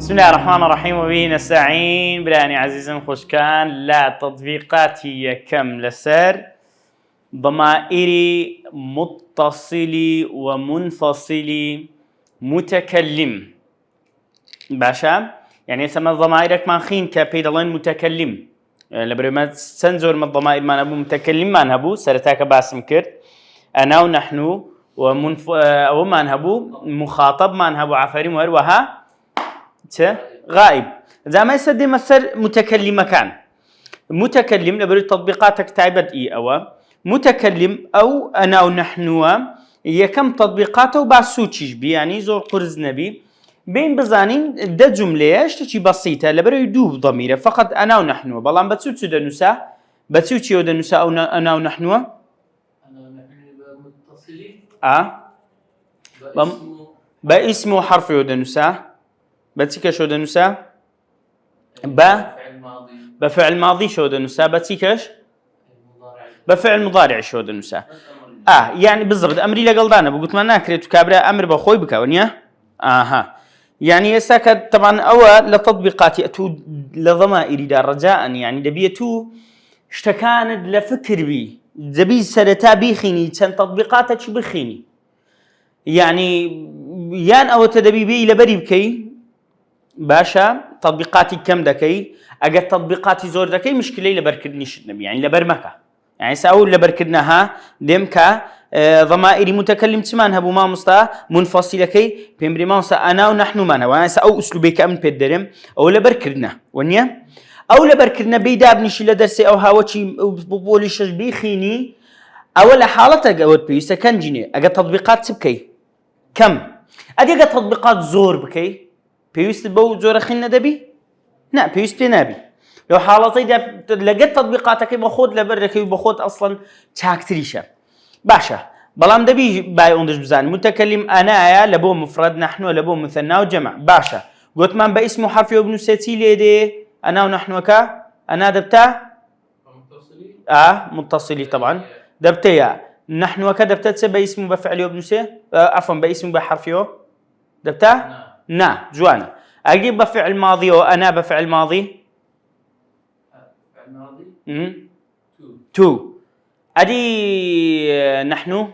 بسم الله الرحمن الرحيم وبه نستعين. براني عزيزا خوشكان لا تطبيقاتي كم لسر ضمائري متصلي ومنفصلي متكلم باشا، يعني يسمى ضمائرك ما خين كبيدلين متكلم لبرما سنزور من الضمائر ما نبو متكلم ما نبو سرتاك باسم كرت أنا ونحن أو ما نهبو مخاطب ما نهبو عفاري وها غائب. إذا ما يصدق مصدر متكلم كان متكلم لبرو تطبيقاتك تعبد أو متكلم أو أنا ونحن هي كم تطبيقاته وبعسوتش بي يعني زور قرز نبي بين بزانين ده جملة اشتشي بسيطة لبرو يدوب ضميره فقط أنا ونحن بلان بتسوت دنسا بتسوت يو دنسا أو أنا ونحن باسمه حرف يودنسا بتيكش يودنسا بفعل ماضي شودنسا بتيكش بفعل مضارع شودنسا يعني بالضبط امري لقلدانا بقول ما ناكرت كابرا امر بخوي بكونيه يعني يساك طبعا او لتطبيقات اتو لضمائر دار رجاء يعني دبيتو اشتكاند لفكر بي زبي سرتا بيخيني كان تطبيقاتك بخيني يعني يان او تدبيبي لبري بكي باشا تطبيقاتي كم دكي اجا تطبيقاتي زور دكي مشكله لبركدنيش النبي يعني لبرمكه يعني ساول لبركدناها دمكا ضمائري متكلم تمان هبو ما مستا منفصله كي بيمري ما انا ونحن ما انا او اسلوبي كم بدرم او لبركدنا ونيا او لبركدنا بيدابنيش لدرسي او هاوتشي بوليش بيخيني اول حالته قوت بي سكنجني اجا تطبيقات سبكي كم اجا تطبيقات زور بكي بيست بو زور خلنا دبي لا بيست نبي لو حالتي لقيت تطبيقاتك باخذ لبرك وباخذ اصلا تاكتريشه باشا بلام دبي باي اوندش بزان متكلم انا يا لبو مفرد نحن لبو مثنى وجمع باشا قلت من باسمه حرف ابن ستيلي دي انا ونحن كا انا دبتا متصلي طبعا دبتيا نحن وكدبتا تسبى اسمه بفعل ابن سي عفوا باسمه بحرف يو دبتا جوانا اجيب بفعل ماضي وانا بفعل ماضي فعل ماضي تو ادي نحن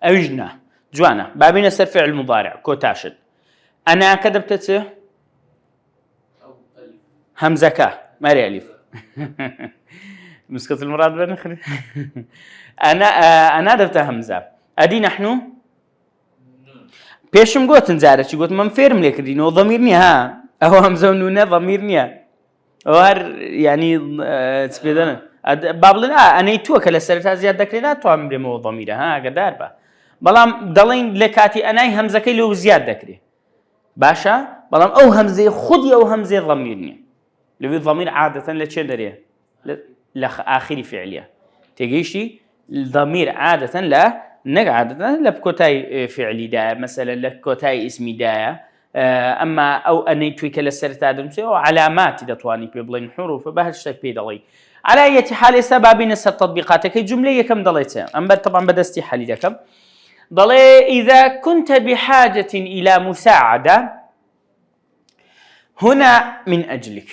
اجنا جوانا بابين سر فعل مضارع كوتاشد انا كدبت او الف همزه كا ماري الف مسكت المراد بنخري انا دبت همزه ادي نحن بيشم قوت نزارة شي قوت من فيرم ليك دينو ضميرني ها هو همزة ونونة ضميرني وهر يعني تسبيدنا بابلنا أنا يتوك لسرتها زيادة كلنا تو عمري مو ضميره قدار با بلام دلين لكاتي أنا همزة كيلو زيادة كري باشا بلام أو همزة خدي أو همزة ضميرني لو الضمير عادة لتشين دريه لآخر فعلية تجيشي الضمير عادة لا نقعد لبكوتاي فعلي دا مثلا لكوتاي اسمي دا اما او اني تويك لسرت ادم سو علامات دتواني بيبلين حروف بهالشكل بيدلي على اي حال سبب نسر تطبيقاتك جمله كم ضليتها اما طبعا بدستي حالي دكم ضلي اذا كنت بحاجه الى مساعده هنا من اجلك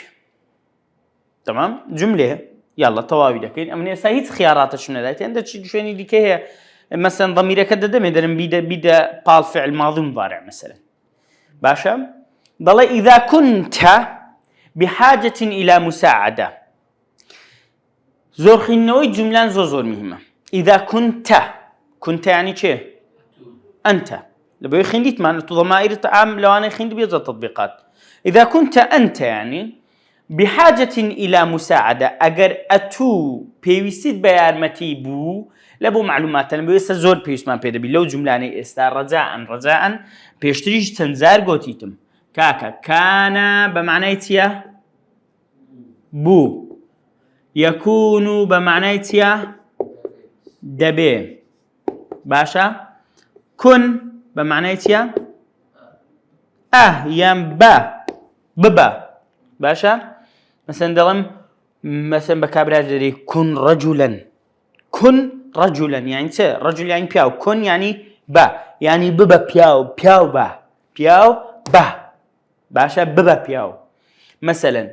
تمام جمله يلا طواوي دكين امني سايت خيارات شنو دايت عندك شنو ديك هي مثلا ضميرك ددم يدرم بيدا قال فعل ماضي مضارع مثلا باشا ضل اذا كنت بحاجه الى مساعده زور خنوي جملان زور مهمه اذا كنت يعني شيء انت لبي خنديت معناته ضمائر تعام لو انا خندي بيض التطبيقات اذا كنت انت يعني بحاجه الى مساعده اگر اتو بيويسيد بيارمتي بو لبو معلومات انا بيست زور بيسمان بيدبي لو جملاني استا رجاء بيشتريش تنزار قوتيتم كاكا كان بمعنى تيا بو يكون بمعنى تيا دبي باشا كن بمعنى تيا يام ببا باشا مثلا دلم مثلا بكابرات دري كن رجلا يعني رجل يعني بياو كن يعني با يعني ببا بياو با بياو به باشا ببا بياو مثلا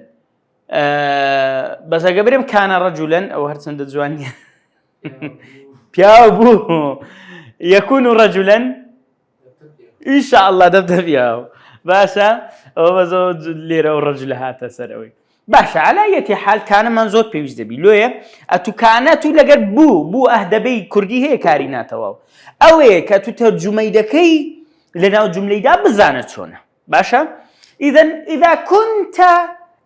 بس قبرم كان رجلا او هرسند زواني بياو بو يكون رجلا ان شاء الله دبدا بياو باشا او زوج ليره والرجل هاتا سروي باشا على اي حال كان من زود بيوز دبي لويه اتو كانت لقر بو اهدبي كردي هي كارينات واو او كاتو ترجمه دكي لنا جمله دا بزانت شونه باشا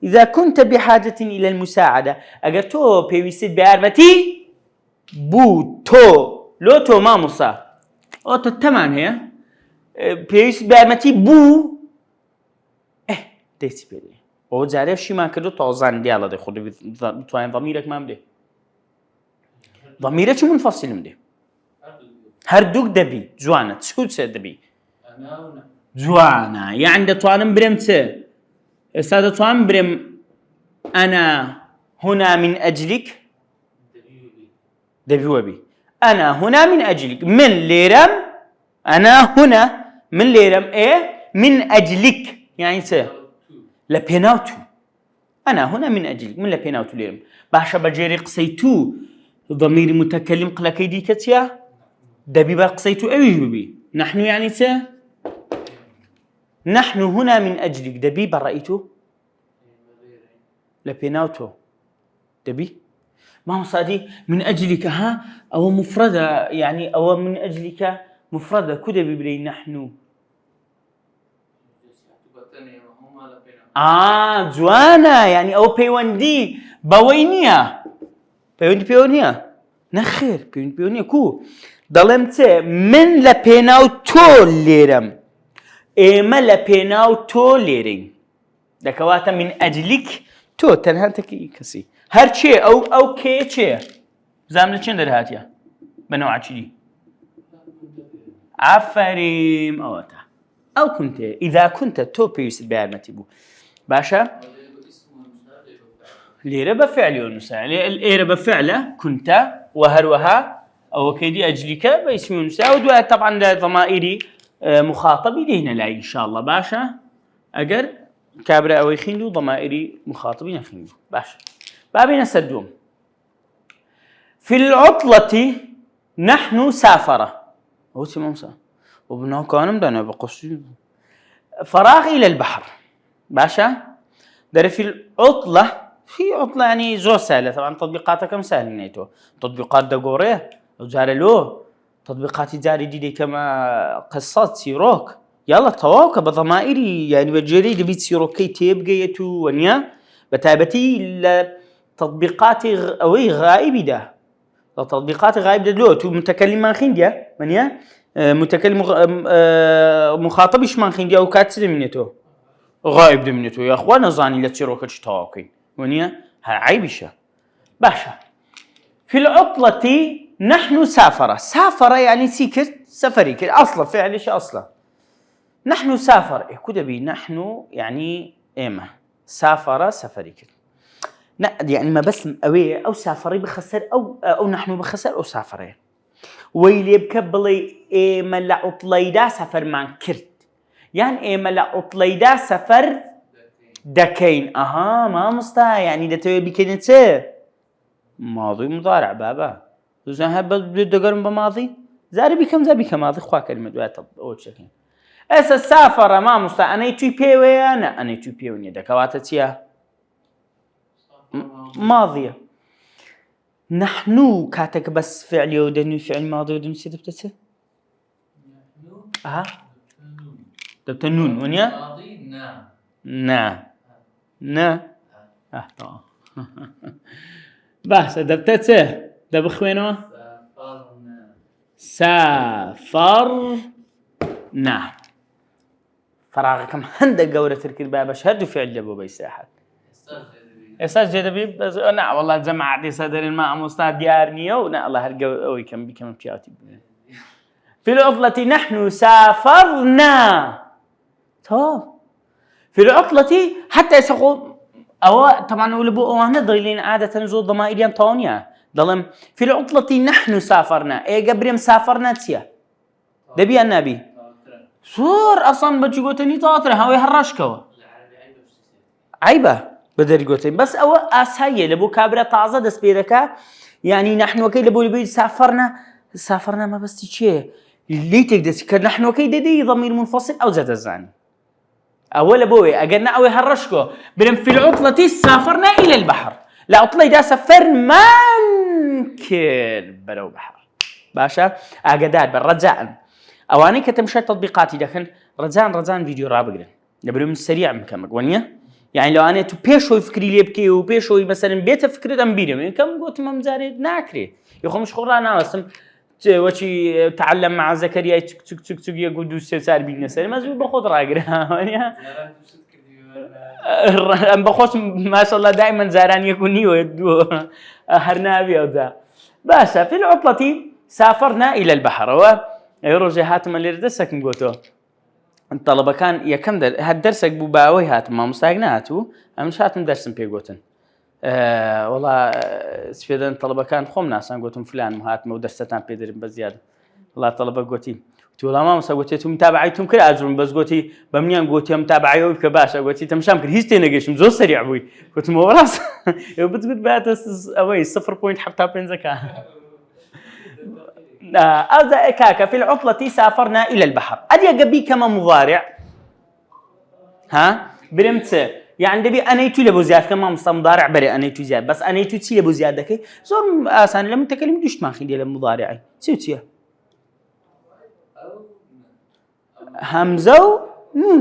اذا كنت بحاجه الى المساعده اگر تو بيويسيت بارمتي بو تو لو تو ما مصا او تمام هي بيويسيت بارمتي بو ديتي بيدي او جاري شي ما كدو توزان ديالا دي خود توين ضميرك ما مدي ضميرك منفصل مدي هردوك دبي جوانا تسكوت سي دبي جوانا يعني توانم برمت استاذ توان برم انا هنا من اجلك دبي وبي انا هنا من اجلك من ليرم انا هنا من ليرم ايه من اجلك يعني سي لبيناوتو انا هنا من اجلك من لبيناوتو ليرم باشا بجيري قسيتو ضمير متكلم قلكي دي كتيا دبي بقسيتو ايش ببي نحن يعني سي نحن هنا من اجلك دبي برأيتو لبيناوتو دبي ما هو صادي من اجلك ها او مفردة يعني او من اجلك مفردة كدبي بري نحن جوانا يعني او بيوندي بوينيا بيونيا نخير بيونيا كو ضلمت من لبيناو تو ليرم ايما لبيناو تو ليرين دكواتا من اجلك تو تنهاتك كسي هر شي او كي شي زامن چند هاتيا بنوع دي عفريم اوتا او كنت اذا كنت تو بيس بارمتي بو باشا ليره بفعل يونسا ليره بفعله كنت وهروها او كيدي اجلك باسم يونسا ودوا طبعا ضمائري مخاطبي لهنا لا ان شاء الله باشا اجر كابرا او يخيندو ضمائري مخاطبين خيندو باشا بابين سدوم في العطلة نحن سافرة هو سموسا وبناء كانم دانا بقصي فراغ الى البحر باشا در في العطلة في عطلة يعني زو سهلة طبعا تطبيقاتها كم سهل نيتو تطبيقات دقوريه وجارلو تطبيقات جاري دي كما قصات سيروك يلا تواك بضمائري يعني بجري دي بيت سيروكي تيبقيتو ونيا بتابتي تطبيقات اوي غائب ده تطبيقات غائب ده لو تو متكلم ما خنديا منيا متكلم مخاطبش ما خنديا او كاتسل منيتو غائب ده منيتو يا اخوانا زاني لا تسيروكش تواكي ونيا عيبشه باشا في العطلة نحن سافر يعني سيكر سفري كده اصلا فعل ايش اصلا نحن سافر كدبي نحن يعني ايما سافر سفري كده يعني ما بس اوي او سافري بخسر او نحن بخسر او سافرين ويلي بكبلي ايما لعطليدا سفر مان كرت يعني ايما لعطليدا سفر دكين ما مستا يعني دتوي بكنته ماضي مضارع بابا زين هبه بدقرم بماضي زاري بكم زابي كماضي خوا كلمه دوات او تشكين اس سافر ما مستا انا تو بي انا تو بي وني دكواتتيا ماضيه نحن كاتك بس فعل ودني فعل ماضي ودني سيدبتته تبتنون ونيا ماضي نا طبعا بس دبتته دب خوينو سافرنا فراغكم هند قورة تركي الباب شهد فعل جبو بيساحت استاذ جدبي بس انا والله جماعه دي صدر الماء مستعد ديارني ونا الله هالقوي كم بكم بياتي في العطلة نحن سافرنا في العطلة حتى يسقوا او طبعا ولبو هنا ضايلين عاده زود ضمائريان طونيا ضلم في العطلة نحن سافرنا اي قبريم سافرنا تيا دبي النبي سۆر ئەسان بەچی گوتنی تاترە هەوەی هەڕەشکەوە عیبە بە دەریگوتین بەس ئەوە ئاساییە لە بۆ کابرا تازە دەست پێ دەکا یعنی نەحنوەکەی لە بۆ لەبەی سافرنا مەبەستی چییە لی تێک دەچی کە نەحنوەکەی دەدەی ضەمیر منفەصل ئەو جە دەزانی ئەوە لە بۆیە ئەگەر نە ئەوەی هەڕەشکۆ برم في العطلة سافرنا إلى البحر لە عوتڵەیدا سەفەرمان کرد بەرەو بەحر باشە ئاگادار بە ڕەجاءن ئەوانەی کە تەمشای تەطبیقاتی دەکەن ڕەجان ڤیدیۆ ڕابگرن لەبەرەوەی من سەریع بکەم وەنیە یعنی لەوانەیە تو پێشەوەی فکری لێ بکەی و پێشەوەی مەسەلەن بێتە فکرت ئەم بیرم کەم گوتم ئەم جارێت ناکرێت خۆمش خۆ ڕناوەستم وەچی تعلم مع زەکەریای چک یەک و دوو سێ چار بینە سەر مەزبوو بە خۆت ڕاگرا وەنیە ئەم بەخۆش ماشەڵڵا دایمەن جاران یەک و نیوە دووە هەر ناوی ئەودا باشە في العطلة سافرنا إلى البحر ئەوە ڕۆژێ هاتمە لێرە دەرسێکم گوتەوە تەڵەبەکان یەکەم هەر دەرسێک بوو باوەی هاتم مامۆستاک نهاتوو ئەمش هاتم دەرسم پێ گوتن وەڵا سپێدەن تەڵەبەکان خۆم ناسان گوتم فلانم هاتمە و دەرسەتان پێدەرم بە زیادە وڵا تەڵەبە گوتی وڵا مامۆستا گوتێت متابعەیتم کرد ئاجرم بەس گوتی بە منیان گوتی متابعەیەوە بکە باشە گوتی تەماشام کرد هیچ تێنەگەیشتم زۆر سەریع بووی گوتم وە ڕاست بتگوت باتە ئەوەی 0.75 هذا كاكا في العطلة سافرنا إلى البحر أدي قبي كما مضارع ها برمت يعني دبي أنا يتو لبو زياد كما مضارع بري أنا يتو زياد بس أنا يتو تي لبو زياد دكي زور آسان لما تكلم دوش ما خلي لما مضارعي سوتيا همزة نون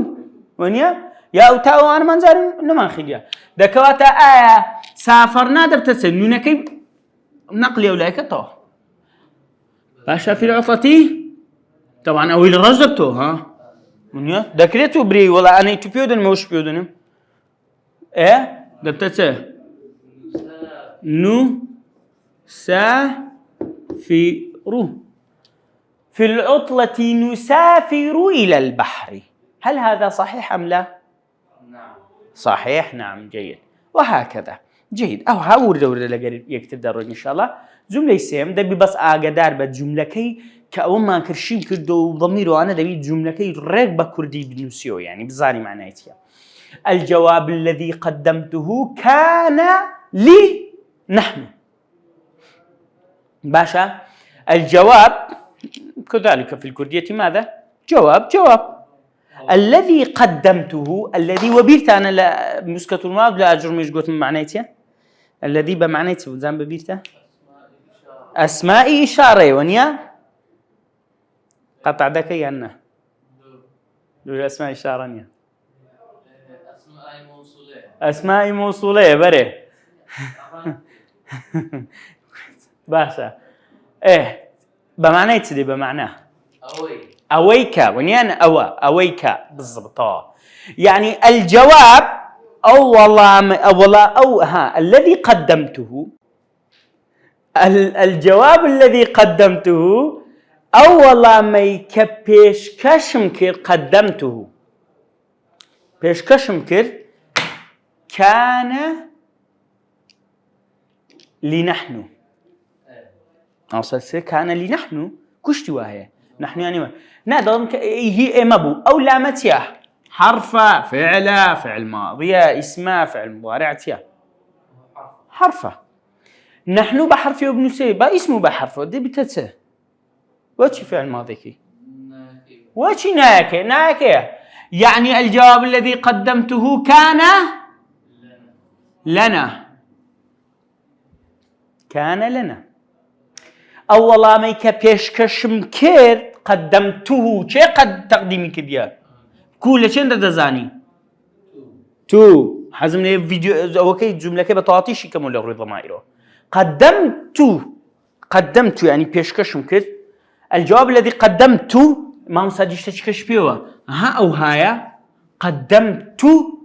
ونيا يا أوتاو أنا منزل نما خليها دكواتا سافرنا دبتت نونا كي نقل يولاك طه باشا في العطلة طبعا أول رجبته ها منيا دكريتو بري ولا أنا يتبيودن موش بيودن إيه دبتت نو سافر في العطلة نسافر إلى البحر هل هذا صحيح أم لا؟ نعم صحيح نعم جيد وهكذا جيد أو هاور دورة لقريب يكتب درج إن شاء الله جملة سيم دبي بس أقدر بجملة كي كأول ما كرشيم كردو ضميره أنا دبي جملة كي رغبة كردي بنوسيو يعني بزاري معناتها الجواب الذي قدمته كان لي نحن باشا الجواب كذلك في الكردية ماذا؟ جواب الذي قدمته الذي وبيرت أنا لا مسكة الماضي لا أجرم إيش قلت معناتها الذي بمعناته زين ببيرته أسماء إشارة ونيا قطع ذاك يانا دول أسماء إشارة نيا أسماء موصولة بري باشا إيه بمعناته دي بمعناه أويك ونيان أويك بالضبط يعني الجواب الذي قدمته الجواب الذي قدمته أول ما يكبش كشمكر قدمته بيش كشمكر كان لنحن أصل كان لنحن كشتي وهي نحن يعني ما نادم هي مبو أو لامتيا حرفة فعلة فعل ماضية اسمها فعل مضارعتيا حرفة نحن بحرف ابن سيبا اسمه بحرف دي بتتسه وشي فعل ماضيكي وشي ناكي يعني الجواب الذي قدمته كان لنا أولا ما يكبيشكشم كير قدمته شيء قد تقديمي كديا كل شيء دزاني تو حزم لي فيديو اوكي جمله كي بتعطيش كمل لغوي ضمائره قدمت يعني بيشكشم كير الجواب الذي قدمته ما مصديش تشكش بيوا ها او هايا قدمته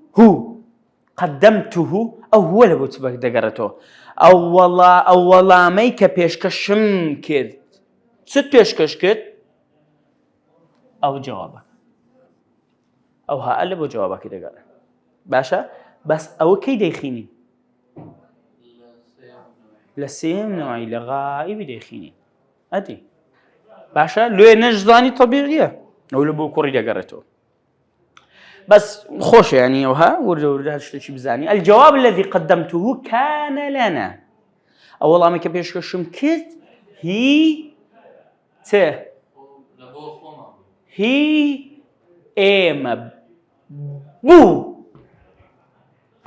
او هو اللي بتبقى دقرته أولا ما يكبيشكشم كير ست بيشكش كير أو جوابك أو هقلب وجوابك كده قال باشا بس أو كي ديخيني لسيم نوعي لغائب ديخيني أدي باشا لو نجزاني طبيعية أو لبو كوريدا قريته بس خوش يعني وها ورجع شيء بزاني الجواب الذي قدمته كان لنا والله ما كبيش كشم كت هي ت هي ام بو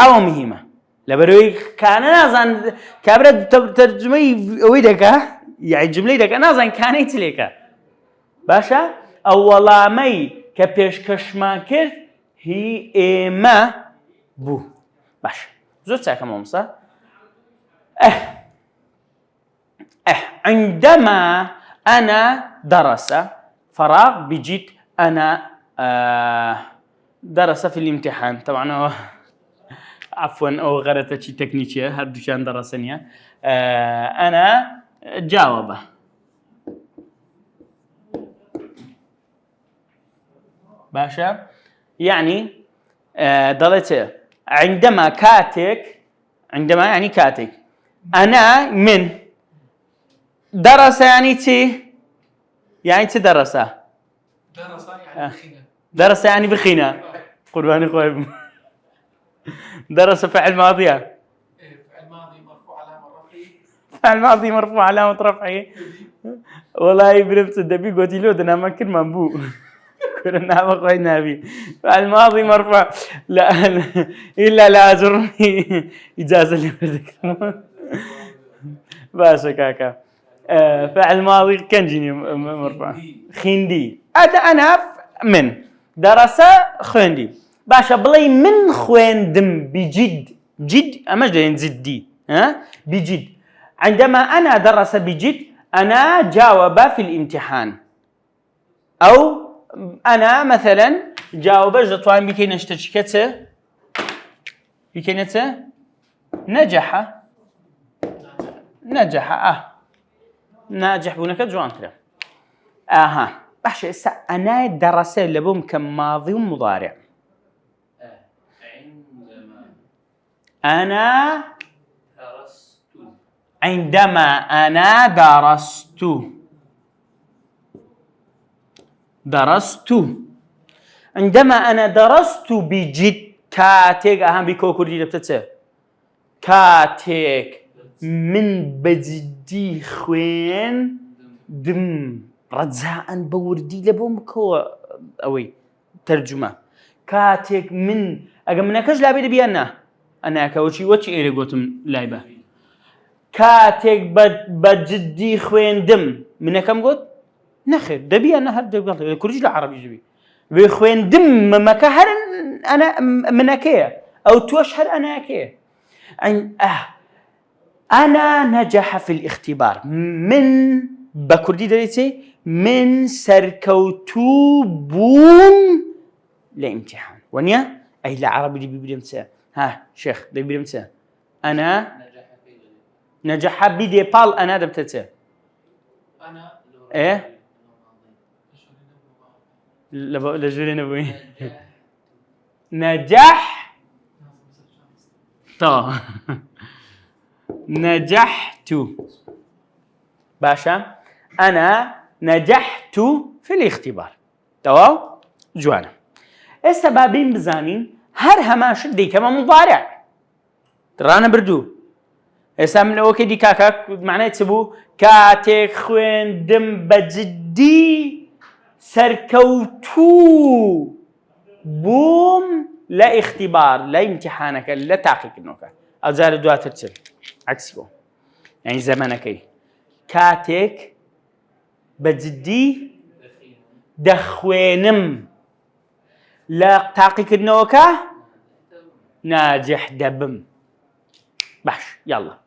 او مهمه لبروي كان نازن كبرت ترجمي ويدك يعني جمله دك نازن كانت لك باشا اولا مي كبيش كشما كت هي ام بو باش زوج ساعه كمان صح عندما أنا درس فراغ بجد أنا درس في الامتحان طبعا عفوا أو غلطة شي تكنيكية هادو كان درسني أنا جاوب باشا يعني ضلت عندما يعني كاتك أنا من درس يعني تي يعني تدرس درس يعني بخينا قرباني خويب درس فعل ماضي فعل ماضي مرفوع علامة رفعه والله برمت الدبي قلتي له ده ما كل منبوء كنا ما قوينا بي فعل ماضي مرفوع لا إلا لا أجرني إجازة اللي بدك باشا كاكا فعل ماضي كان جيني مرفوع خندي أنا من درس خندي باشا بلي من خويندم بجد جد أما جاين زدي ها بجد عندما أنا درس بجد أنا جاوب في الامتحان أو أنا مثلا جاوب جتوان بكين اشتشكته بكينته نجح ناجح بونك جوان ترى باشا أنا درس لبوم كماضي ومضارع عندما أنا درست عندما أنا درست بجد كاتك بيكو كردي دبتته كاتك من بجدي خوين دم رجاء بوردي لبوم كو أوي ترجمة كاتك من منكش لا بيدي بيانا أنا كوشي إيري قوتم لايبة كاتك بجدي خوين دم من كم قلت نخير دبي أنا هرد قلت كرجي العربي جبي بخوين دم مكهر أنا منكية أو توشهر أنا كيه أنا نجح في الاختبار من بكردي دريتي من سركوتو بوم لامتحان ونيا أي العربي دي بيبدمسه شيخ دي بيبدمسه أنا نجح بدي بال أنا دبتته أنا إيه لجولي نبوي نجح نجحت باشا أنا نجحت في الاختبار تمام جوانا السبابين بزانين هر هماش دي كما مضارع ترانا بردو اسم اوكي دي كاكا معناه تبو كاتك خوين دم بجدي سركوتو بوم لا اختبار لا امتحانك لا تحقيق النوكا أزار دوات ترسل عكسه يعني زمانك كاتك بجدي دخوينم لا تحقيق النوكا ناجح دبم باش يلا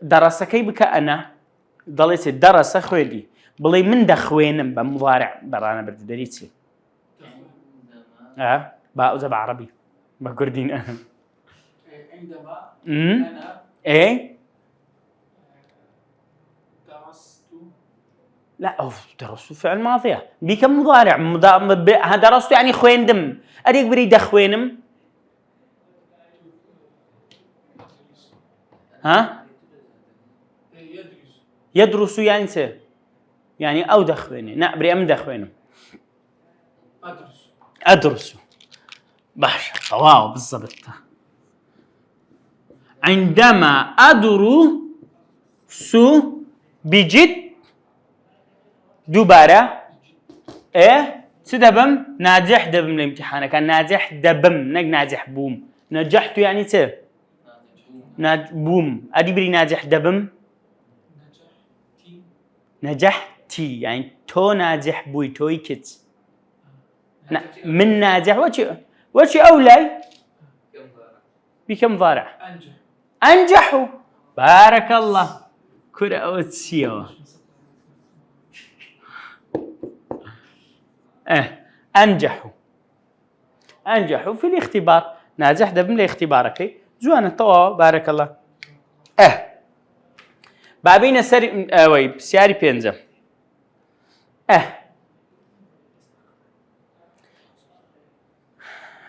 درس كي بك أنا ضليت درس خويلي بلي من دخوينم بمضارع برانا بردريتي باء زب عربي بكردين عندما أنا إيه درست لا درست فعل ماضية بكم مضارع درست يعني خويندم أريك بريد خوينم يدرس يعني أو دخويني نعبري أم دخوينم أدرس باشا واو بالضبط. عندما أدرس بجد دوباره تدبم ناجح دبم الامتحان كان ناجح دبم ناجح بوم نجحت يعني بوم أدي بري ناجح دبم نجحتي يعني تو ناجح بوي توي كت من ناجح وشي أولاي بكم ضارع أنجحوا بارك الله كرة أوتسيو أنجحوا في الاختبار ناجح دبم لاختبارك زوانا طوا بارك الله بابين سري وي سياري بينزا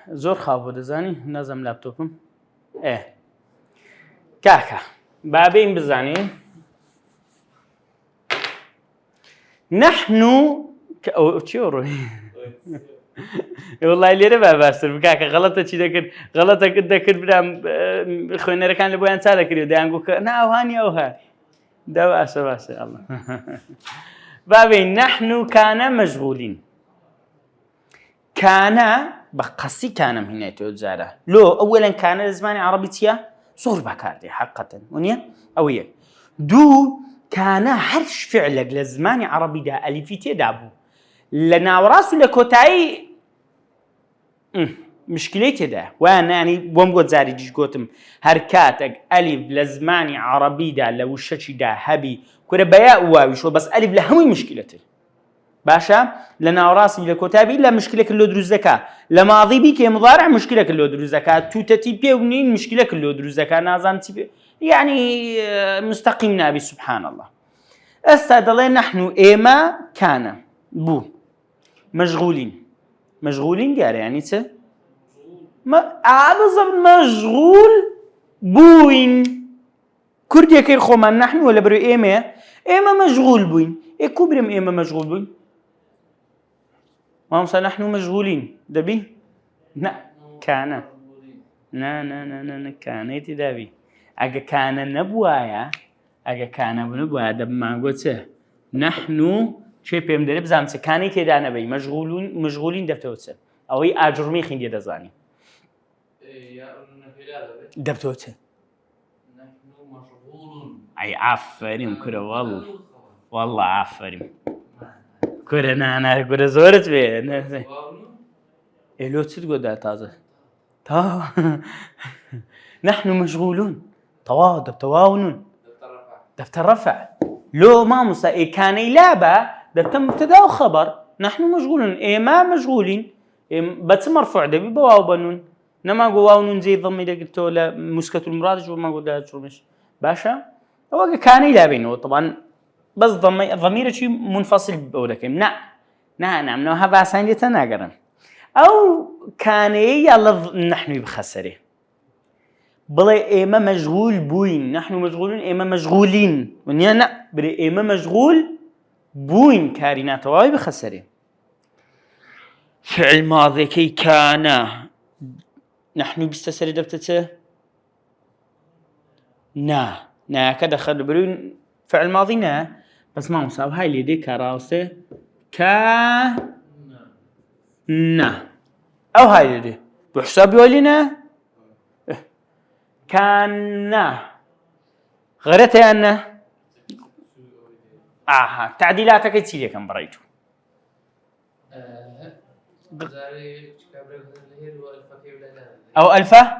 زور خافو دزاني نازم لابتوبم كاكا بابين بزاني نحن تشورو والله اللي ربع باسر بكاكا غلطة شي ذكر غلطة كنت ذكر برام خوينا ركان لبوان سالة كريو ديانقو نا وهاني أوهاني ده باسر الله بابين نحن كان مشغولين كان بقصي كان من هنا توزاره لو أولا كان الزمان عربيتيا صور بكاردي حقا ونيا أويا دو كان هرش فعلك للزمان عربي ده ألفيتي دابو لنا وراسو لكوتاي مشكلتي ده وانا يعني بومقود زاري جيش قوتم هركاتك ألف لزمان عربي ده لو الشاشي ده هبي كورا بياء واويشو بس ألف لهمي مشكلتي باشا لنا وراسي لكوتابي لا مشكلة كله دروز زكاة لماضي بيك مضارع مشكلة كله دروز زكاة توتتي بيه ونين مشكلة كله دروز زكاة نازان تبيه يعني مستقيم نابي سبحان الله استدلنا نحن إيما كان بو مشغولين قال يعني بالضبط مشغول بوين كردي كير خوما نحن ولا برو إيما مشغول بوين كبرم إيما مشغول بوين ما مثلا نحن مشغولين دبي كان نا كانت دبي أجا كان نبوايا دب ما قلت نحن شيء بيم درب زامس كاني كده أنا بي مشغولين دبتوتس أو أي أجرمي خندي دزاني دبتوتس نحن مشغولون أي عفرين كره والله عفرين كره أنا كره زورت بيه إلو تقول ده تازه نحن مشغولون تواونون دفتر رفع لو ما مسا كان يلابا دفتر مبتدا وخبر نحن مشغولون ما مشغولين بس مرفوع ده بواو بنون نما واونون زي ضمي ده قلت ولا مسكة المراد جو ما قلت شو مش باشا هو كان يلابينه طبعا بس ضمير شيء منفصل بقولكم نعم هذا سين يتناقرن أو كان يلا نحن بخسره بلا إما مشغول بوين نحن مشغولين إما مشغولين ونيانا بلا إما مشغول بوين كارينات واي بخسره فعل ماضي كي كان نحن بستسر دفتته نا كده خد برين فعل ماضي نا بس ما مساوي هاي اللي دي كراسة نا أو هاي اللي دي بحساب يولينا كان غيرتها أنه تعديلاتك تسيلي كم بريتو أو ألفة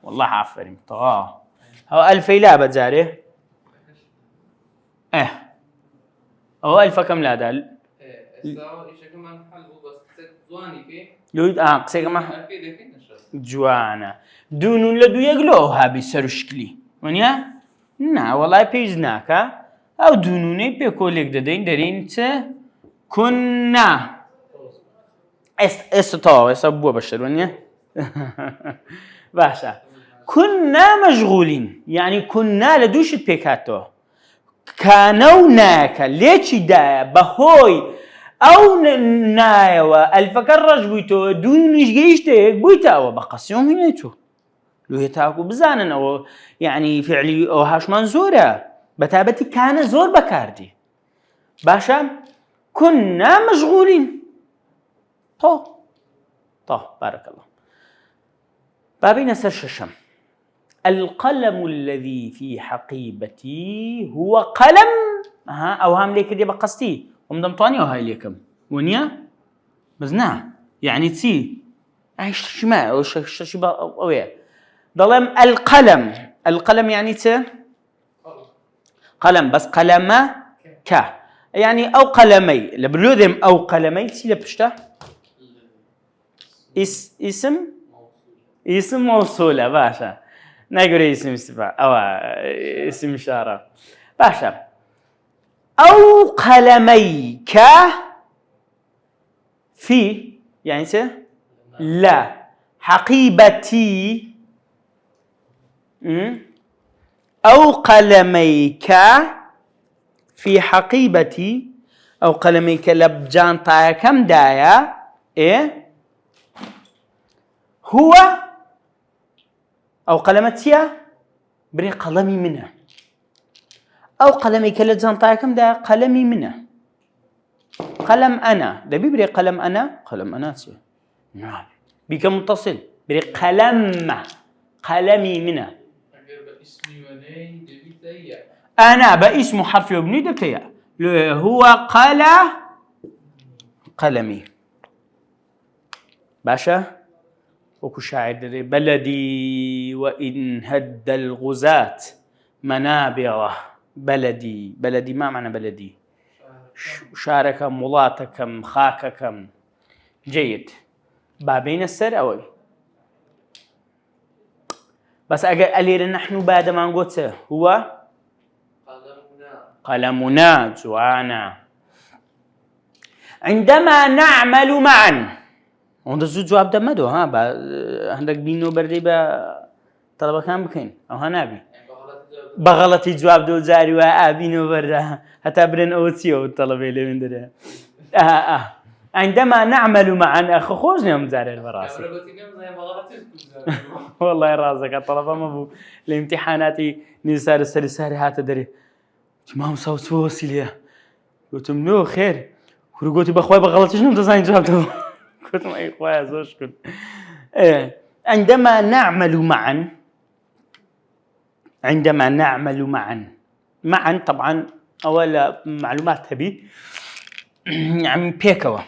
والله عفرين أو ألفة لا بتزاري أو ألفة كم لا دال قصي كمان جوانا دونون لدو يقلوها بسرشكلي ونيا والله بيزناك أو دونوني بيقولك دين دارين كنا استطاعوا بشر ونيا باشا كنا مشغولين يعني كنا لدوشت بيكاتو كانوا ناكا ليش دا بهوي أو نايوا الفكر بويتو دون نشجيشتك بويتا وبقسيهم هنيتو لو يتاكو بزانن أو يعني فعلي أو هاش منزورة بتابتي كان زور بكاردي باشا كنا مشغولين طو بارك الله بابين سرششم القلم الذي في حقيبتي هو قلم أو هام ليك دي بقصتي ومدمطاني وهاي ليكم ونيا مزنا يعني تسي عايش شماء أو شبا أويا ظلم القلم يعني قلم بس قلم يعني أو قلمي لبلوذم أو قلمي تسي لبشته اسم موصولة باشا نقول اسم استفهام أو اسم إشارة باشا أو قلميك في يعني لا حقيبتي أو قلميك في حقيبتي أو قلميك لبجان طايا كم دايا إيه هو أو قلمتيا بري قلمي منه أو قلمي كلا طايكم ده قلمي منه قلم أنا ده بيبري قلم أنا نعم بك متصل بري قلمي منه أنا باسم حرف يبني دبتيا هو قلمي باشا وكو شاعر دري بلدي وإن هد الغزاة منابره بلدي ما معنى بلدي شاركم ملاطكم خاككم جيد بابين السر أوي بس ألير نحن بعد ما نقول هو قلمنا جوانا عندما نعمل معا عند الزوج جواب دمدو عندك بينو بردي طلبة كان بكين أو هنابي بغلطي جواب دو زاري وابينو بردا حتى برن اوتيو الطلبه اللي من درا عندما نعمل معا خوزنا مزاري البراسي والله رازق الطلبه ما بو الامتحاناتي نسار السرساري هات دري تمام صوت وسيليا قلت منو خير قلت بخوي بغلطي شنو دزاين جواب دو قلت ما اي خويا زوج كل عندما نعمل معا طبعا أول معلومات تبي يعني بيكوا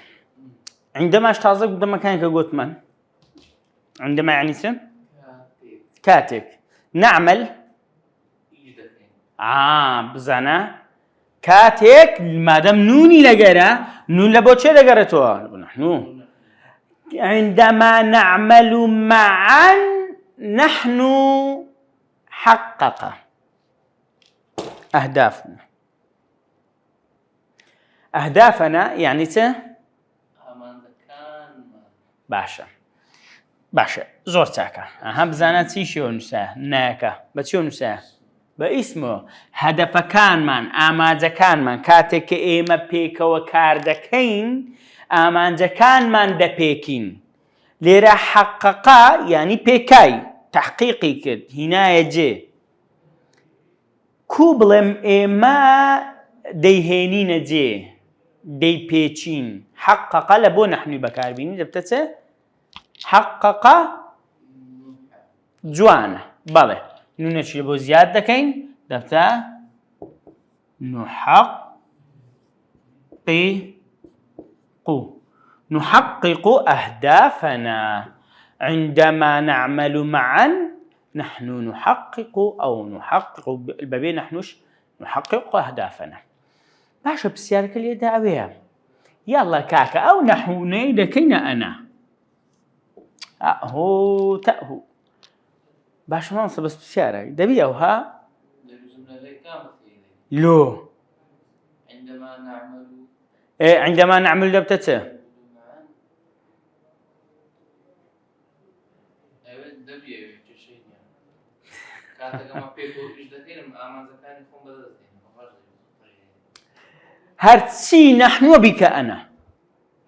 عندما اشتازك عندما كان كقولت من عندما يعني سن كاتك نعمل بزنا كاتك ما دام نوني لقرا نون لبوتشي لقرتوا نحن عندما نعمل معا نحن حقق أهدافنا يعني باشا زور تاكا أهم بزاناتي شو نساه ناكا بتشو نساه باسمه هدف كان من آماجة كان من كاتك إيما بيكا وكاردكين آماجة كان من دا بيكين ليرا حققا يعني بيكاي تحقيقي كد هنا يجي كوبلم إما ديهينين جي دي بيتشين حقق لبو نحن بكاربيني دبتته حقق جوانا بالي نونش لبو زياد دكين دبته نحقق أهدافنا عندما نعمل معا نحن نحقق البابين نحنش نحقق أهدافنا باشا بسيارك اللي دعوية يلا كاكا أو نحوني دكينا أنا هو تأهو باشا منصب بس بسيارك دبي أو ها لو عندما نعمل دبتته هرتسي نحن وبك أنا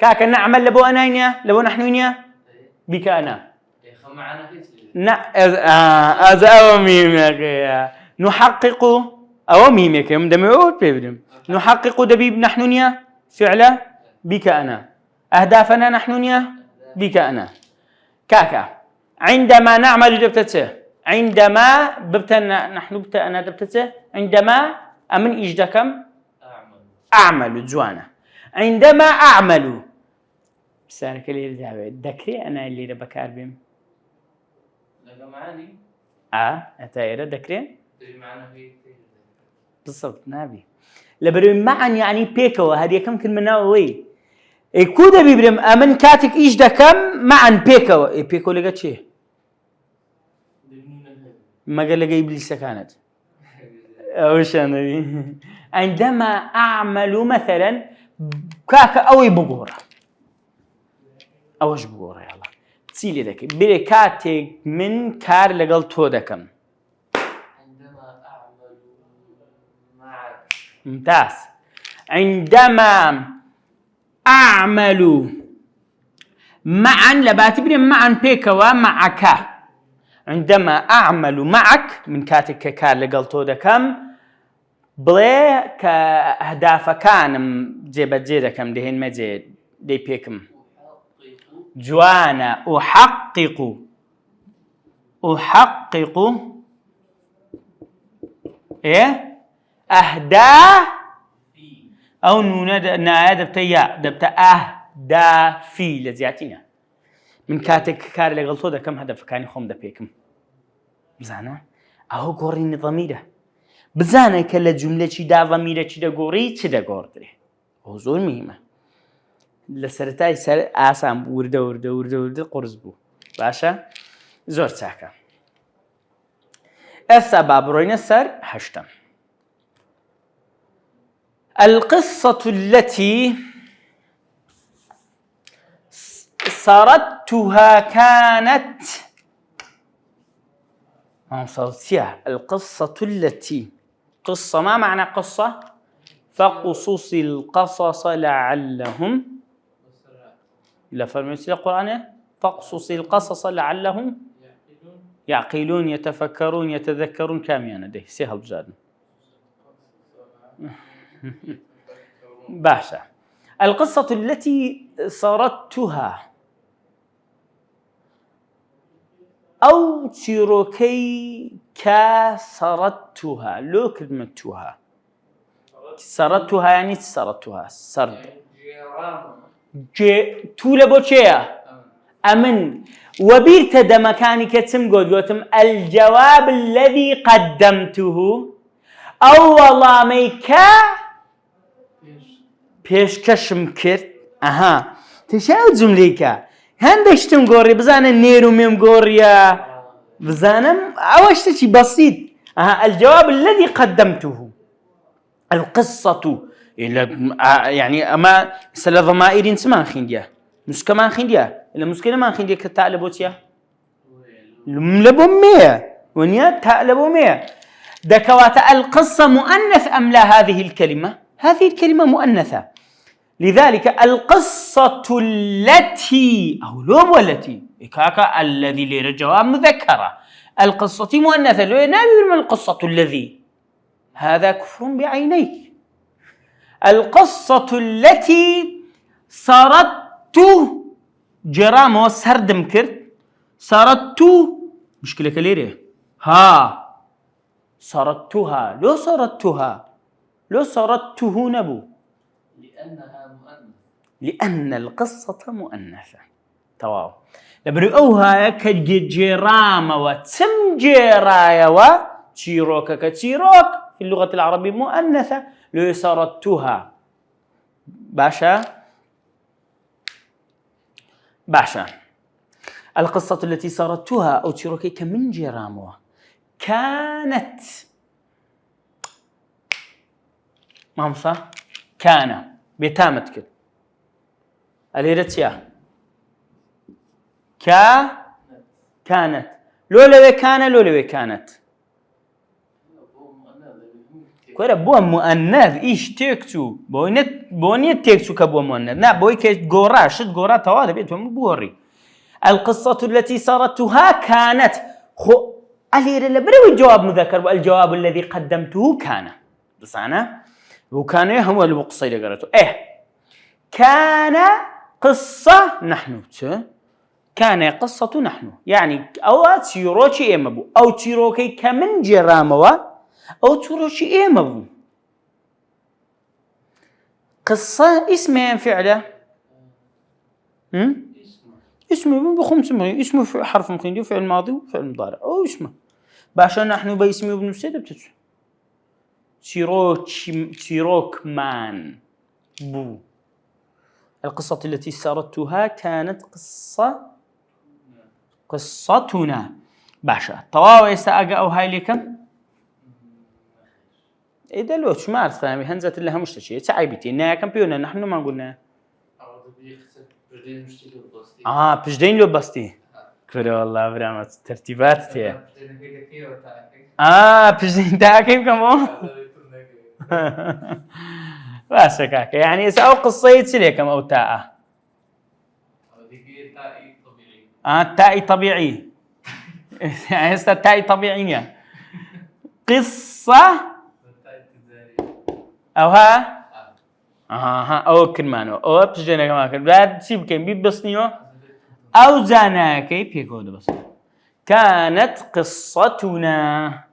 كاك نعمل لبو أناينيا لبو نحنونيا بك أنا معنا كيف هذا أو ميمك نحقق أو ميمك يوم دمعود بيبدم نحقق دبيب نحنونيا فعلا بك أنا أهدافنا نحنونيا بك أنا كاكا عندما نعمل دبتته عندما ببتنا نحن بتأنا دبتته عندما أمن إجدكم أعمل جوانا عندما أعمل بسانك اللي يرجع ذكري أنا اللي بكار بهم لقى معاني أتايرة ذكري معنا في بالضبط نابي لبرم معا يعني بيكو هذه كم كلمة ناوي كودا بيبرم أمن كاتك إجدكم معا بيكو بيكو لقى شيء ما قال لقى إبليس كانت وش أنا عندما أعمل مثلا كاكا أوي بقورة أوش بقورة يلا تسيلي ذاك بركاتك من كار لقل تودكم عندما أعمل معك ممتاز عندما أعمل معا لباتبري معا بيكوا معك عندما أعمل معك من كاتك كار لقل تودكم بلي كأهداف كان جيبت جيدكم دهين مجيد دي بيكم جوانا أحقق إيه أهداف أو نونا دبتا أهدافي لزياتنا من كاتك كار اللي غلطو ده كم هدف كان يخوم ده بيكم بزانا أهو قوري ضميره بزانا كلا جملة چی دا ضميره چی دا قوري چی دا قوردري أهو زور مهمة لسرتاي سر آسام ورده قرز بو باشا زور تاكا السباب روين السر هشتم القصة التي سردتها كانت القصة التي قصة ما معنى قصة فقصص القصص لعلهم لا فرميت القرآن فقصص القصص لعلهم يعقلون يتفكرون يتذكرون كاميانا ده سهل بزاد باشا القصة التي سردتها أو تشيروكي كسردتها لو كلمتها سردتها يعني سردتها سرد تولبو تشيا أمن وبيرت دمكاني كتم قوتم الجواب الذي قدمته أو والله ميكا بيش كشم كرت أها تشاو جمليكا هندشتم قوري بزانا نيرو ميم قوريا بزانم أوشتشي بسيط الجواب الذي قدمته القصة يعني أما سلا ضمائر سمان خنديا مش كمان خنديا إلا مسكين ما خنديا كتعلبوتيا لبو مية ونيا تعلبو مية دكوات القصة مؤنث أم لا هذه الكلمة مؤنثة لذلك القصة التي أو لو والتي إكاكا الذي لير الجواب مذكرة القصة مؤنثة لو ينال من القصة الذي هذا كفر بعينيك القصة التي سردت جرام وسردم كرت سردت مشكلة كليرة سردتها لو سردته نبو لأن القصة مؤنثة تواو لبرئوها كجرام وتم جرايا وتشيروك كتشيروك في اللغة العربية مؤنثة لو سردتها باشا القصة التي سردتها أو تشيروكي كمن جرامها كانت مامصة كان بتامتك اليرتيا كانت لولوي كانت كورة بوا مؤنث إيش تكتو بونيت تكتو كبوا مؤنث نا بوي كجورا شد جورا توالي بيتو مبوري القصة التي سردتها كانت خو ألير لبرو الجواب مذكر والجواب الذي قدمته كان بس أنا وكان هو القصة اللي قرأته كان قصة نحن كان قصة نحن يعني أو تيروشي إمبو أو تيروكي كمن جراموا أو تيروشي إمبو قصة اسمه فعله اسمه بخمس مرين اسمه حرف مقيد فعل ماضي وفعل مضارع أو اسمه باشا نحن باسمه ابن سيد بتسو تيروك مان بو القصة التي سردتها كانت قصتنا باشا طواوي يستأجا أو هاي لكم إذا لو شو ما أعرف فهمي هنزت لها مشتشي تعبتي إنها كمبيونا نحن ما قلنا بجدين لو بستي كره والله برامج ترتيبات تيه بجدين تاكيب كمان بس كاك يعني أو قصة سليكم أو تاء تاء طبيعي يعني تاء طبيعية قصة أو ها أو كرمانو أو بجدين كمان كرم سيب كم بيبصنيو أو زاناكي بيكود بس كانت قصتنا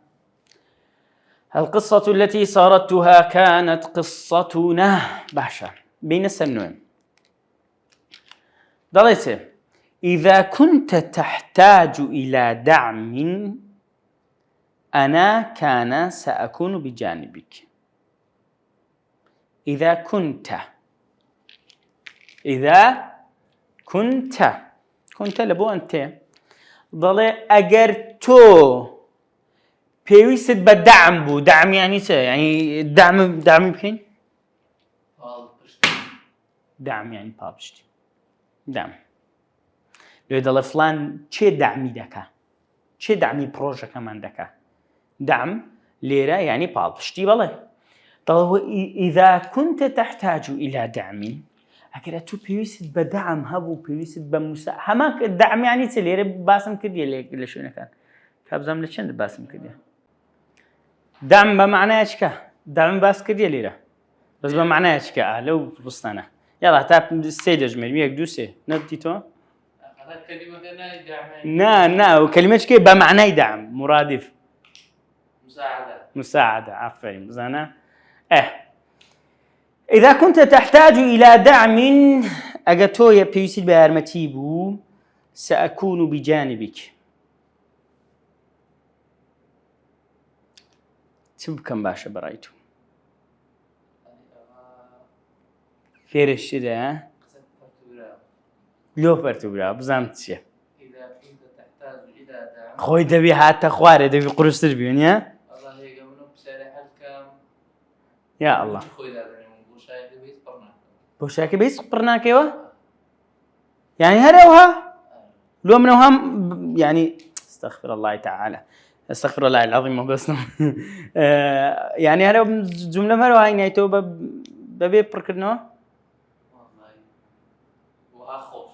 القصة التي سردتها كانت قصتنا باشا بين السنوين ضليت إذا كنت تحتاج إلى دعم أنا كان سأكون بجانبك إذا كنت لبو أنت ضلي أجر تو بيويست بدعم بو دعم يعني يعني دعم بكين دعم يعني بابشتي دعم لو ضل فلان چه دعمي دكا چه دعمي بروجه كمان دكا دعم ليرة يعني بابشتي بالله طيب إذا كنت تحتاج إلى دعم أكيد تو بيويست بدعم هبو بيويست بمسا همك الدعم يعني تليرة باسم كديه ليش شو نكان كابزام لشند باسم كديه دعم بمعنى اشكا دعم باس كديه ليرة بس بمعنى اشكا لو بسطنا يلا تاب السيد اجمل ميك دوسي ندي تو نا وكلمة اشكا بمعنى دعم مرادف مساعدة عفوا زانا إذا كنت تحتاج إلى دعم أجتو يا بيسيد بأرمتيبو سأكون بجانبك تبكم باشا برايتو فيرش ده لو برتبرا بزامت شيء إذا كنت تحتاج إلى دعم خوي دبي حتى خواري دبي قرص تربيون يا الله هي قمنا بسرعة الكام يا الله خوي ده بوشاكي بيس قرناكي وا يعني هروها لو منهم يعني استغفر الله تعالى استغفر الله العظيم بس يعني هرو جملة مروها هاي نيتو ببي بركنو والله وأخوش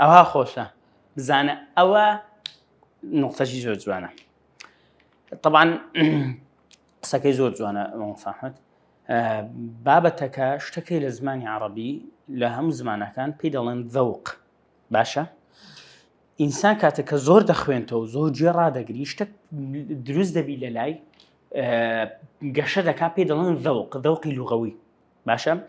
أوها خوشة بزانا أوا نقطة شيء زود زوانا طبعا سكي زود زوانا مصاحبت بابتك اشتكي لزماني عربي لهم زمانه كان بيدلن ذوق باشا إنسان كاتك زور دخوينتو زور جرا دقري اشتك دروز دبي للاي قشدك بيدلن ذوقي لغوي باشا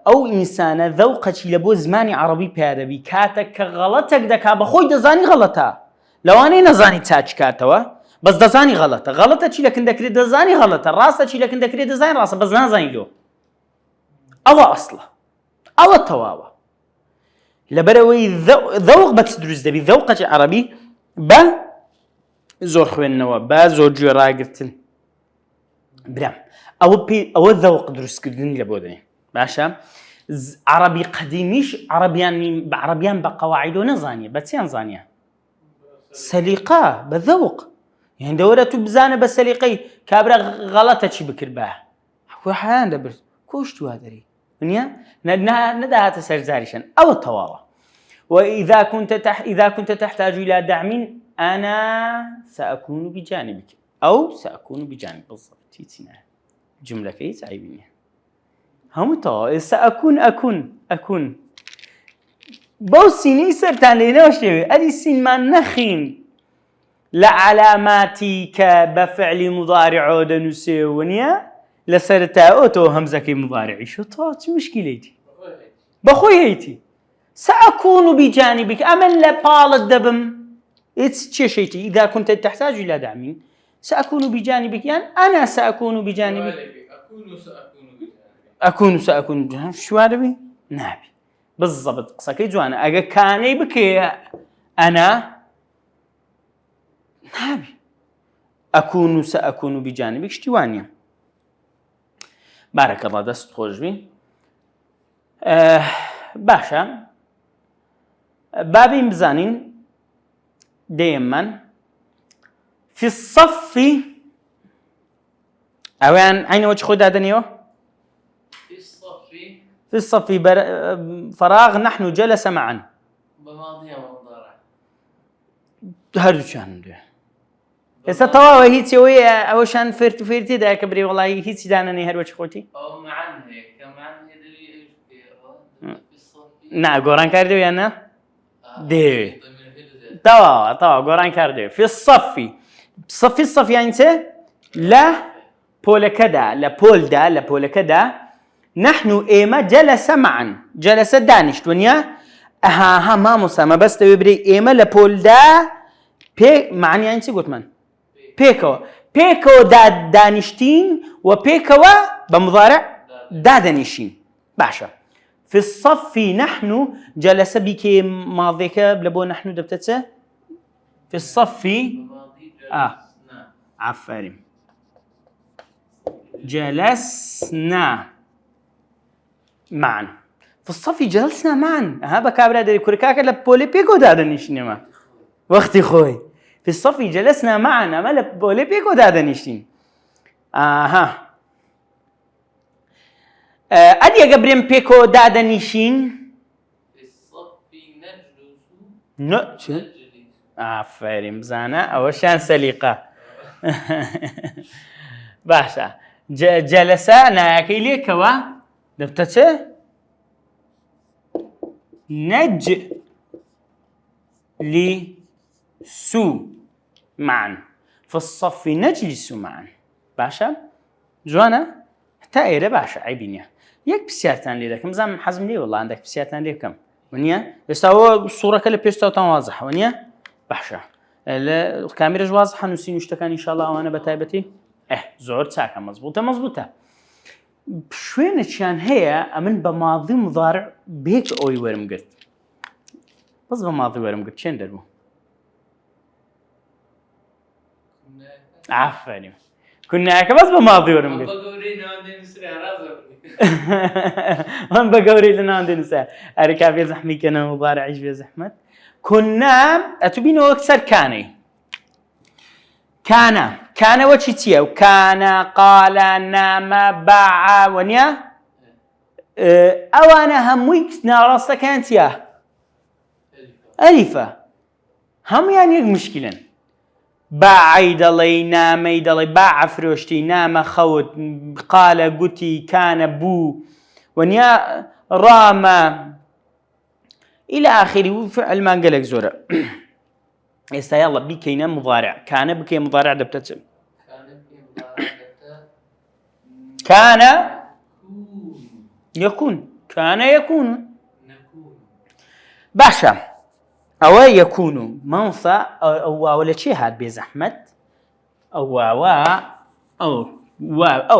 أو إنسان ذوقك لبو زماني عربي بيادبي كاتك غلطك دكا بخوي دزاني غلطها لو أنا نزاني تاج كاتوا بس دزاني غلطة شي لكن ذكري دزاني غلطة راسة شي لكن ذكري دزاني راسة بس نازاني له أو أصله أو التواوى لبروي ذوق بتدرس دبي ذوقة عربي زور خوينوا زور جرا قرتن برام أو الذوق درس كردني لبودني باشا عربي قديميش عربيان بقواعده نزانية بتسيان زانية سليقة بالذوق يعني دورة بزانة بسليقي كابرا غلطة شي بكرباه هو حيان دبر كوشتو هذري ونيا ندها تسرزاريشن أو الطواوة وإذا كنت تحتاج إلى دعم أنا سأكون بجانبك أو سأكون بجانب بالضبط تيتنا جملة كيس عيبيني هم تو سأكون بوسيني سرتان لينا وشيء أدي سين ما نخين لعلاماتك بفعل مضارع عودة نسيونيا لسرتا أوتو همزة مضارعي شو طاط مشكلتي بخوي هيتي سأكون بجانبك أمن لبال الدبم إتشيشيتي إذا كنت تحتاج إلى دعم سأكون بجانبك يعني أنا سأكون بجانبك سأكون بجانبك شو هذا بي؟ نابي بالضبط قصكي جوانا أجا كاني بكي أنا نابي سأكون بجانبك شتوانيا بارك الله دست خوش بي باشا بابي مزانين دائما في الصف أوان عين وجه خود هذا في الصف فراغ نحن جلس معا بماضي ومضارع هردو شان ده هسه طواوه هيت سويه او شان فيرتي ده كبري والله هيت دانني هر وجه خوتي او معن هيك كمان يدري ايش في الصف نا قران كاردو يانا دي طوا قران كاردو في الصف الصف يعني انت لا بول كذا لا بول دا لا بول كذا نحن إيما جلس معا جلس دانش دنيا ها ما مسامة بس تبري إيما لبول دا بي معني يعني قلت من بيكو دانشتين وبيكو بمضارع دانشين باشا في الصف نحن جلس بك ماضيك بلبو نحن دبتته في الصف عفارم جلسنا معا في الصف جلسنا معا هذا كابرا دري كوركاكا لبولي بيكو دادنيش نما وقتي خوي في الصف جلسنا معنا ما لبولي بيكو دادنيشين ادي قبرين بيكو دادنيشين في الصف نجلس عفارم زانا اوشان سليقة باشا جلسنا كيلي كوا دبتته نجلس معا في الصف نجلس معا باشا جوانا تائرة باشا عيبينيا يك بسيارتان لي لكم زعما حزم لي والله عندك بسيارتان لي كم ونيا يستوى الصورة كلها بيستوى واضحة ونيا باشا الكاميرا واضحة نسين وشتكان إن شاء الله وأنا بتايبتي زور ساكا مزبوطة شوين شان هي أمن بماضي مضارع بيك أوي ورم قلت بس بماضي ورم قلت شين دربو عفاني كنا بس بماضي ورم قلت من بقوري لنا عندنا نساء أركاب يا زحمي كنا مضارع عيش يا زحمت كنا أتبينه أكثر كان وشيتيا وكان قال نام باع ونيا أوانا همويك نارستا كانت يا ألفة هم يعني مشكلة باع يدلي نام يدلي باع فروشتي نام خوت قال قتي كان بو ونيا رام إلى آخره فعل ما قالك زورة يستا يلا بكينا مضارع كان بكي مضارع دبتت كان يكون باشا أو يكون منصى أو ولا شيء هاد بزحمت أو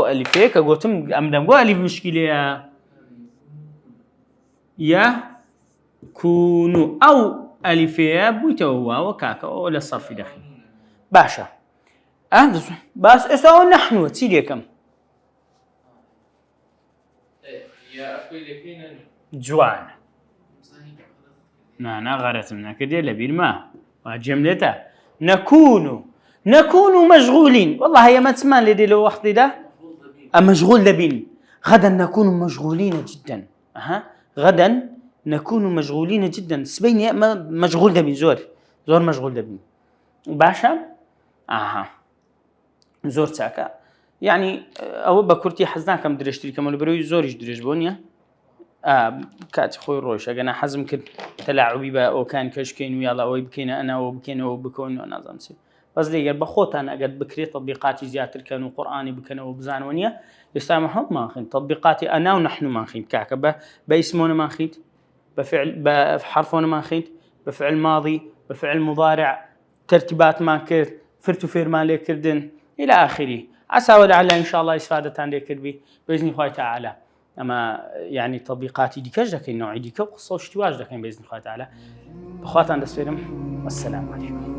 ألفيك قلتم أمدم قو ألف مشكلة يكون أو ألفية بوتوا وكاكا ولا صرف داخل باشا بس اسأل نحن تسيدي كم جوان نانا غرت منا كده لبير ما وجملته نكون نكون مشغولين والله هي ما تسمع لي دي لو وقت ده مشغول دبين غدا نكون مشغولين جدا غدا نكون مشغولين جدا سبيني مشغول دبين زور مشغول دبين باشا زور ساكا يعني او بكرتي حزناكم درشتي كمان بروي زوريش دريش بونيا كاتي خوي روش انا حزم كنت تلاعبي بقى او كان كشكين ويلا او بكينا انا وبكينا وبكون وانا زمسي بس لي بخوت انا قد بكري تطبيقاتي زيادة كانوا قراني بكنا وبزانونيا يسامحهم ما خين تطبيقاتي انا ونحن ما خين كعكبه باسمونه ما خين بفعل بحرفونه ما خين بفعل ماضي بفعل مضارع ترتيبات ما كرت فرتو فير ما لي كردن الى اخره عسى ولعل ان شاء الله استفادت عن كربي باذن الله تعالى اما يعني تطبيقاتي دي كجدك النوعي دي كقصه اشتواج دكين باذن الله تعالى اخواتنا دسفيرم والسلام عليكم